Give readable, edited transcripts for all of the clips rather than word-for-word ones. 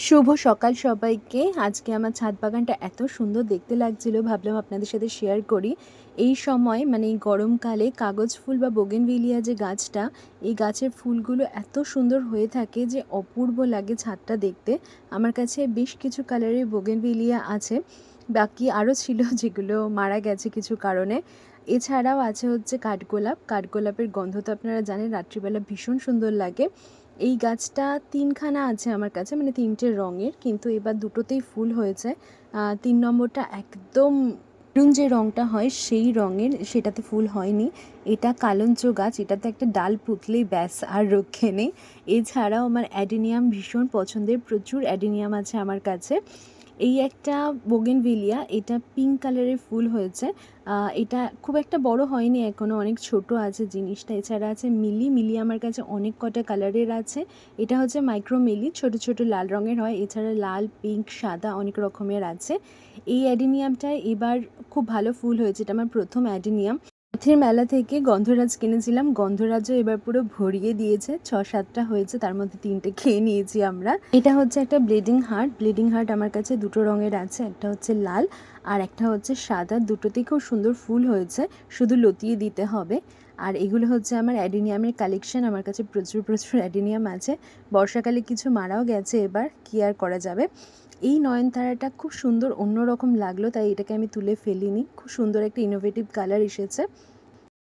শুভ সকাল সবাইকে। আজকে আমার ছাদ বাগানটা এত সুন্দর দেখতে লাগছিল, ভাবলাম আপনাদের সাথে শেয়ার করি। এই সময় মানে এই গরমকালে কাগজ ফুল বা বোগেনভেলিয়া যে গাছটা, এই গাছের ফুলগুলো এত সুন্দর হয়ে থাকে যে অপূর্ব লাগে ছাদটা দেখতে। আমার কাছে বেশ কিছু কালারের বোগেনভেলিয়া আছে, বাকি আরও ছিল যেগুলো মারা গেছে কিছু কারণে। এছাড়াও আছে হচ্ছে কাঠগোলাপ। কাঠগোলাপের গন্ধ তো আপনারা জানেন রাত্রিবেলা ভীষণ সুন্দর লাগে। এই গাছটা ৩ খানা আছে আমার কাছে, মানে ৩টে রঙের, কিন্তু এবার দুটোতেই ফুল হয়েছে। ৩ নম্বরটা একদম মেরুন যে রঙটা হয় সেই রঙের, সেটাতে ফুল হয়নি। এটা কালঞ্চ গাছ, এটাতে একটা ডাল পুঁতলেই ব্যাস আর রক্ষে নেই। এছাড়াও আমার অ্যাডেনিয়াম ভীষণ পছন্দের, প্রচুর অ্যাডেনিয়াম আছে আমার কাছে। এই একটা বোগেনভেলিয়া, এটা পিঙ্ক কালারের ফুল হয়েছে। এটা খুব একটা বড় হয়নি এখনও, অনেক ছোট আছে জিনিসটা। এছাড়া আছে মিলি। মিলি আমার কাছে অনেক কটা কালারের আছে। এটা হচ্ছে মাইক্রো মিলি, ছোট ছোট লাল রঙের হয়। এছাড়া লাল, পিঙ্ক, সাদা অনেক রকমের আছে। এই অ্যাডেনিয়ামটায় এবার খুব ভালো ফুল হয়েছে, এটা আমার প্রথম অ্যাডেনিয়াম। রথের মেলা থেকে গন্ধরাজ কিনেছিলাম, গন্ধরাজও এবার পুরো ভরিয়ে দিয়েছে। 6-7টা হয়েছে, তার মধ্যে 3টে খেয়ে নিয়েছি আমরা। এটা হচ্ছে একটা ব্লিডিং হার্ট। ব্লিডিং হার্ট আমার কাছে দুটো রঙের আছে, একটা হচ্ছে লাল আর একটা হচ্ছে সাদা। দুটোতেই খুব সুন্দর ফুল হয়েছে, শুধু লতিয়ে দিতে হবে। আর এগুলো হচ্ছে আমার অ্যাডেনিয়ামের কালেকশন। আমার কাছে প্রচুর প্রচুর অ্যাডেনিয়াম আছে। বর্ষাকালে কিছু মারাও গেছে, এবার কী আর করা যাবে। এই নয়নতারাটা খুব সুন্দর অন্যরকম লাগলো, তাই এটাকে আমি তুলে ফেলিনি। খুব সুন্দর একটা ইনোভেটিভ কালার এসেছে।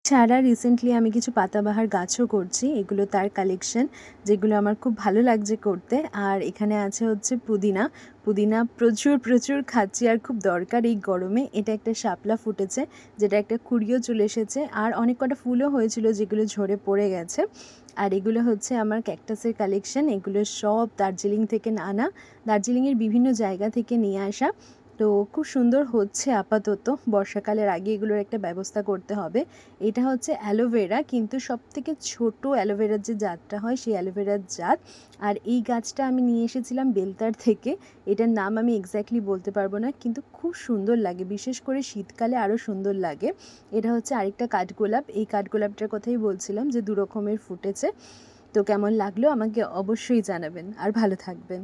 ছাড়া রিসেন্টলি আমি কিছু পাতাবাহার গাছও করছি, এগুলো তার কালেকশন, যেগুলো আমার খুব ভালো লাগছে করতে। আর এখানে আছে হচ্ছে পুদিনা। পুদিনা প্রচুর প্রচুর খাচ্ছি, আর খুব দরকার এই গরমে। এটা একটা শাপলা ফুটেছে, যেটা একটা কুঁড়িও চলে এসেছে, আর অনেক কটা ফুলও হয়েছিল যেগুলো ঝরে পড়ে গেছে। আর এগুলো হচ্ছে আমার ক্যাকটাসের কালেকশন। এগুলো সব দার্জিলিং থেকে আনা, দার্জিলিংয়ের বিভিন্ন জায়গা থেকে নিয়ে আসা। তো খুব সুন্দর হচ্ছে আপাতত। বর্ষাকালের আগে এগুলোর একটা ব্যবস্থা করতে হবে। এটা হচ্ছে অ্যালোভেরা, কিন্তু সবথেকে ছোট অ্যালোভেরার যে জাতটা হয় সেই অ্যালোভেরার জাত। আর এই গাছটা আমি নিয়ে এসেছিলাম বেলতার থেকে। এটার নাম আমি এক্স্যাক্টলি বলতে পারবো না, কিন্তু খুব সুন্দর লাগে, বিশেষ করে শীতকালে আরও সুন্দর লাগে। এটা হচ্ছে আরেকটা কাঠগোলাপ। এই কাঠগোলাপটার কথাই বলছিলাম যে 2 রকমের ফুটেছে। তো কেমন লাগলো আমাকে অবশ্যই জানাবেন, আর ভালো থাকবেন।